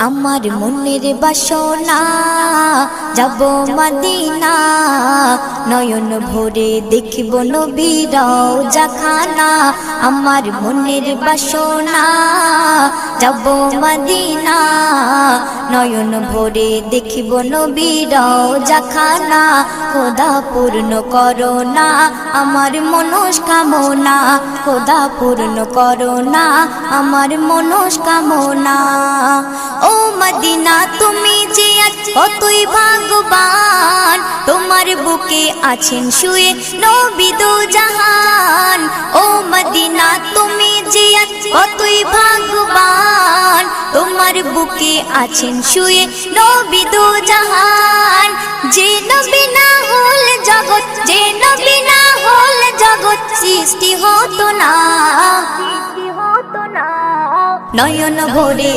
আমার মনের বাসনা যাব মদিনা, নয়ন ভরে দেখব নবীর রওজা খানা। আমার মনের বাসনা যাব মদিনা, নয়ন ভরে দেখব নবীর রওজা খানা। খোদা পূর্ণ করো না আমার মনস্কামনা, খোদা পূর্ণ করো না আমার মনস্কামনা। ও মদিনা তুমি যে কতই ভাগ্যবান, তোমার বুকে আছেন শুয়ে নবী দো জাহান। ও মদিনা তুমি যে কতই ভাগ্যবান, তোমার বুকে আছেন শুয়ে নবী দো জাহান। যে নবী না হল জগৎ, যে নবী না হল জগৎ সৃষ্টি হতো না, নয়ন ভরে